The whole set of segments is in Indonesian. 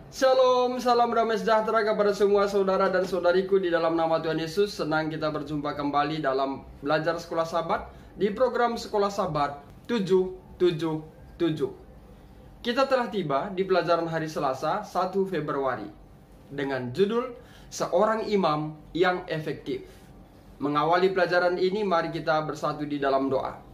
Shalom, salam damai sejahtera kepada semua saudara dan saudariku di dalam nama Tuhan Yesus. Senang kita berjumpa kembali dalam belajar sekolah Sabat di program Sekolah Sabat 777. Kita telah tiba di pelajaran hari Selasa 1 Februari dengan judul Seorang Imam yang Efektif. Mengawali pelajaran ini, mari kita bersatu di dalam doa.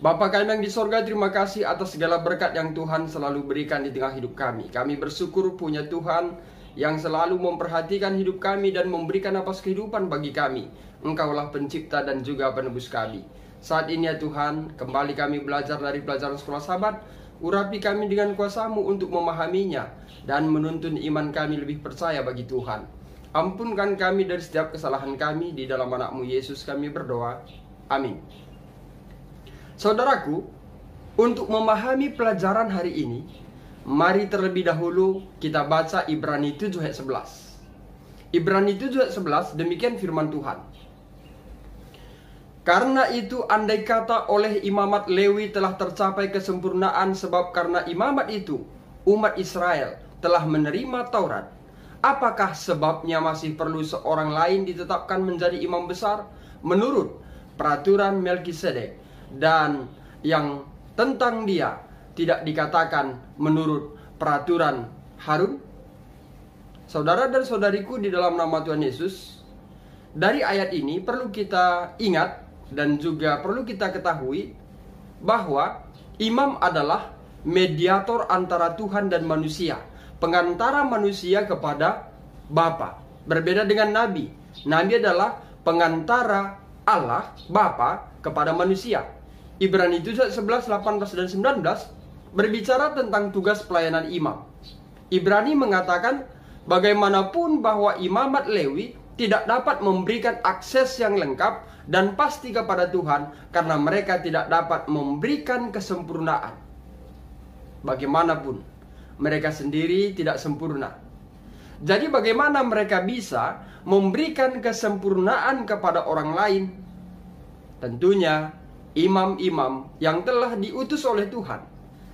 Bapa kami yang di sorga, terima kasih atas segala berkat yang Tuhan selalu berikan di tengah hidup kami. Kami bersyukur punya Tuhan yang selalu memperhatikan hidup kami dan memberikan napas kehidupan bagi kami. Engkaulah pencipta dan juga penebus kami. Saat ini ya Tuhan, kembali kami belajar dari pelajaran sekolah Sabat. Urapi kami dengan kuasa-Mu untuk memahaminya dan menuntun iman kami lebih percaya bagi Tuhan. Ampunkan kami dari setiap kesalahan kami. Di dalam anak-Mu Yesus kami berdoa. Amin. Saudaraku, untuk memahami pelajaran hari ini, mari terlebih dahulu kita baca Ibrani 7 ayat 11. Ibrani 7 ayat 11, demikian firman Tuhan. Karena itu andai kata oleh imamat Lewi telah tercapai kesempurnaan, sebab karena imamat itu umat Israel telah menerima Taurat, apakah sebabnya masih perlu seorang lain ditetapkan menjadi imam besar menurut peraturan Melkisedek, dan yang tentang dia tidak dikatakan menurut peraturan Harun? Saudara dan saudariku di dalam nama Tuhan Yesus, dari ayat ini perlu kita ingat dan juga perlu kita ketahui bahwa imam adalah mediator antara Tuhan dan manusia, pengantara manusia kepada Bapa. Berbeda dengan Nabi. Nabi adalah pengantara Allah, Bapa, kepada manusia. Ibrani 7, 11, 18, dan 19 berbicara tentang tugas pelayanan imam. Ibrani mengatakan bagaimanapun bahwa imamat Lewi tidak dapat memberikan akses yang lengkap dan pasti kepada Tuhan karena mereka tidak dapat memberikan kesempurnaan. Bagaimanapun mereka sendiri tidak sempurna. Jadi bagaimana mereka bisa memberikan kesempurnaan kepada orang lain? Tentunya imam-imam yang telah diutus oleh Tuhan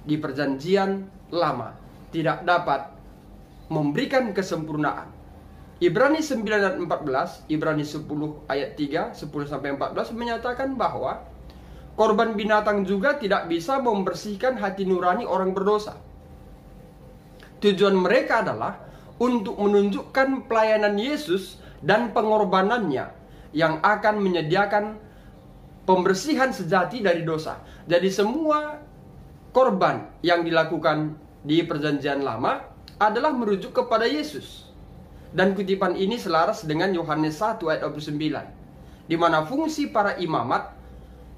di perjanjian lama tidak dapat memberikan kesempurnaan. Ibrani 9 ayat 14, Ibrani 10 ayat 3, 10-14 menyatakan bahwa korban binatang juga tidak bisa membersihkan hati nurani orang berdosa. Tujuan mereka adalah untuk menunjukkan pelayanan Yesus dan pengorbanannya yang akan menyediakan pembersihan sejati dari dosa. Jadi semua korban yang dilakukan di perjanjian lama adalah merujuk kepada Yesus. Dan kutipan ini selaras dengan Yohanes 1 ayat 29, di mana fungsi para imamat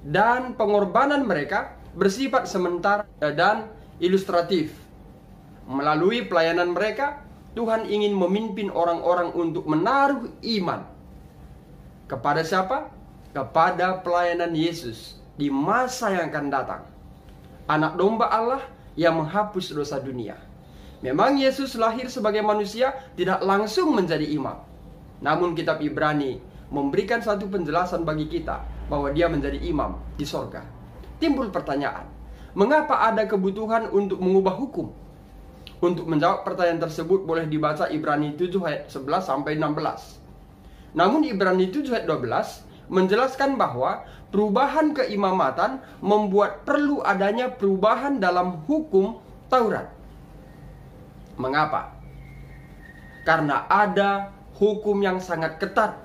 dan pengorbanan mereka bersifat sementara dan ilustratif. Melalui pelayanan mereka, Tuhan ingin memimpin orang-orang untuk menaruh iman kepada siapa? Kepada pelayanan Yesus di masa yang akan datang. Anak domba Allah yang menghapus dosa dunia. Memang Yesus lahir sebagai manusia tidak langsung menjadi imam. Namun kitab Ibrani memberikan satu penjelasan bagi kita bahwa dia menjadi imam di sorga. Timbul pertanyaan, mengapa ada kebutuhan untuk mengubah hukum? Untuk menjawab pertanyaan tersebut boleh dibaca Ibrani 7 ayat 11 sampai 16. Namun Ibrani 7 ayat 12 menjelaskan bahwa perubahan keimamatan membuat perlu adanya perubahan dalam hukum Taurat. Mengapa? Karena ada hukum yang sangat ketat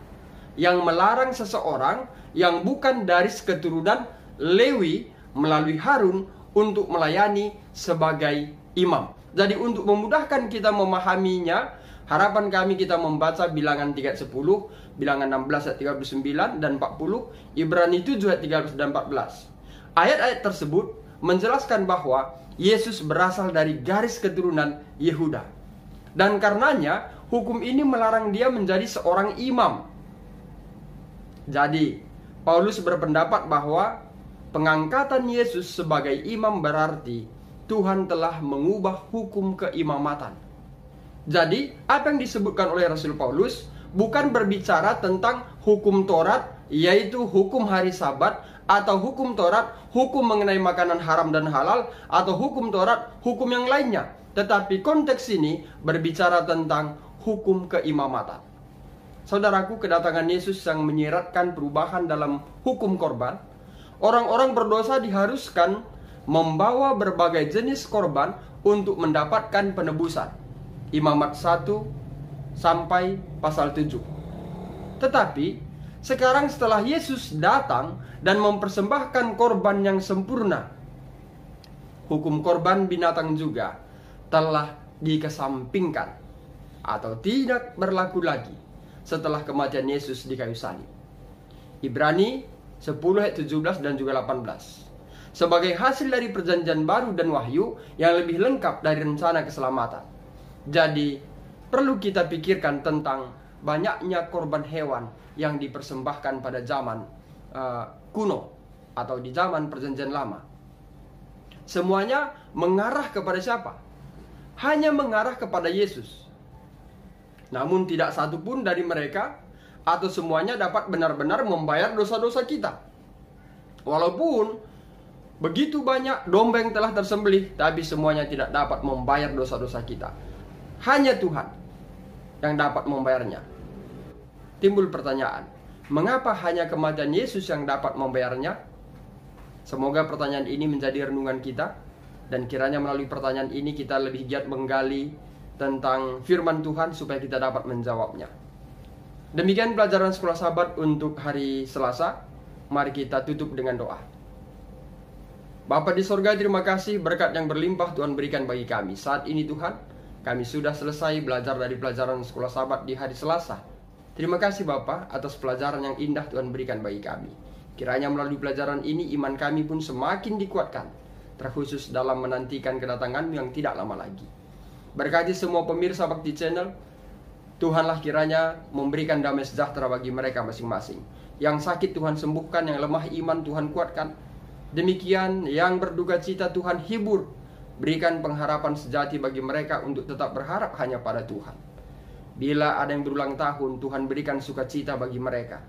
yang melarang seseorang yang bukan dari keturunan Lewi melalui Harun untuk melayani sebagai imam. Jadi untuk memudahkan kita memahaminya, harapan kami kita membaca Bilangan 3:10, Bilangan 16 ayat 39 dan 40, Ibrani 7 ayat 13 dan 14. Ayat-ayat tersebut menjelaskan bahwa Yesus berasal dari garis keturunan Yehuda. Dan karenanya hukum ini melarang dia menjadi seorang imam. Jadi Paulus berpendapat bahwa pengangkatan Yesus sebagai imam berarti Tuhan telah mengubah hukum keimamatan. Jadi apa yang disebutkan oleh Rasul Paulus bukan berbicara tentang hukum Taurat, yaitu hukum hari Sabat atau hukum Taurat, hukum mengenai makanan haram dan halal, atau hukum Taurat, hukum yang lainnya. Tetapi konteks ini berbicara tentang hukum keimamatan. Saudaraku, kedatangan Yesus yang menyiratkan perubahan dalam hukum korban. Orang-orang berdosa diharuskan membawa berbagai jenis korban untuk mendapatkan penebusan. Imamat 1 sampai pasal 7. Tetapi sekarang setelah Yesus datang dan mempersembahkan korban yang sempurna, hukum korban binatang juga telah dikesampingkan atau tidak berlaku lagi setelah kematian Yesus di kayu salib. Ibrani 10 ayat 17 dan juga 18. Sebagai hasil dari perjanjian baru dan wahyu yang lebih lengkap dari rencana keselamatan. Jadi perlu kita pikirkan tentang banyaknya korban hewan yang dipersembahkan pada zaman kuno atau di zaman perjanjian lama. Semuanya mengarah kepada siapa? Hanya mengarah kepada Yesus. Namun tidak satu pun dari mereka atau semuanya dapat benar-benar membayar dosa-dosa kita. Walaupun begitu banyak domba yang telah tersembelih, tapi semuanya tidak dapat membayar dosa-dosa kita. Hanya Tuhan yang dapat membayarnya. Timbul pertanyaan, mengapa hanya kematian Yesus yang dapat membayarnya? Semoga pertanyaan ini menjadi renungan kita, dan kiranya melalui pertanyaan ini kita lebih giat menggali tentang firman Tuhan supaya kita dapat menjawabnya. Demikian pelajaran Sekolah Sabat untuk hari Selasa. Mari kita tutup dengan doa. Bapa di sorga, terima kasih berkat yang berlimpah Tuhan berikan bagi kami. Saat ini Tuhan, kami sudah selesai belajar dari pelajaran Sekolah Sabat di hari Selasa. Terima kasih Bapa atas pelajaran yang indah Tuhan berikan bagi kami. Kiranya melalui pelajaran ini iman kami pun semakin dikuatkan, terkhusus dalam menantikan kedatangan-Mu yang tidak lama lagi. Berkati semua pemirsa Bakti Channel. Tuhanlah kiranya memberikan damai sejahtera bagi mereka masing-masing. Yang sakit Tuhan sembuhkan, yang lemah iman Tuhan kuatkan. Demikian yang berduka cita Tuhan hibur. Berikan pengharapan sejati bagi mereka untuk tetap berharap hanya pada Tuhan. Bila ada yang berulang tahun, Tuhan berikan sukacita bagi mereka.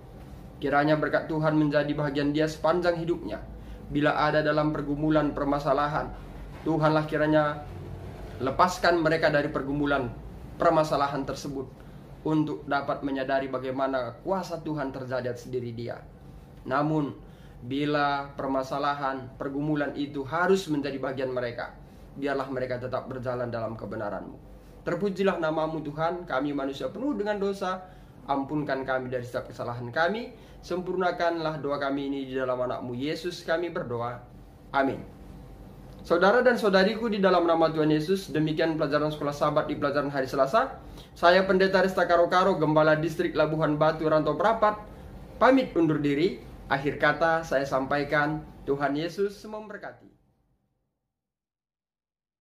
Kiranya berkat Tuhan menjadi bahagian dia sepanjang hidupnya. Bila ada dalam pergumulan permasalahan, Tuhanlah kiranya lepaskan mereka dari pergumulan permasalahan tersebut, untuk dapat menyadari bagaimana kuasa Tuhan terjadi atas diri dia. Namun bila permasalahan, pergumulan itu harus menjadi bagian mereka, biarlah mereka tetap berjalan dalam kebenaran-Mu. Terpujilah nama-Mu Tuhan. Kami manusia penuh dengan dosa. Ampunkan kami dari setiap kesalahan kami. Sempurnakanlah doa kami ini di dalam anak-Mu Yesus kami berdoa. Amin. Saudara dan saudariku di dalam nama Tuhan Yesus, demikian pelajaran Sekolah Sabat di pelajaran hari Selasa. Saya Pendeta Resta Karo-Karo, Gembala Distrik Labuhan Batu, Rantau Prapat, pamit undur diri. Akhir kata saya sampaikan, Tuhan Yesus memberkati.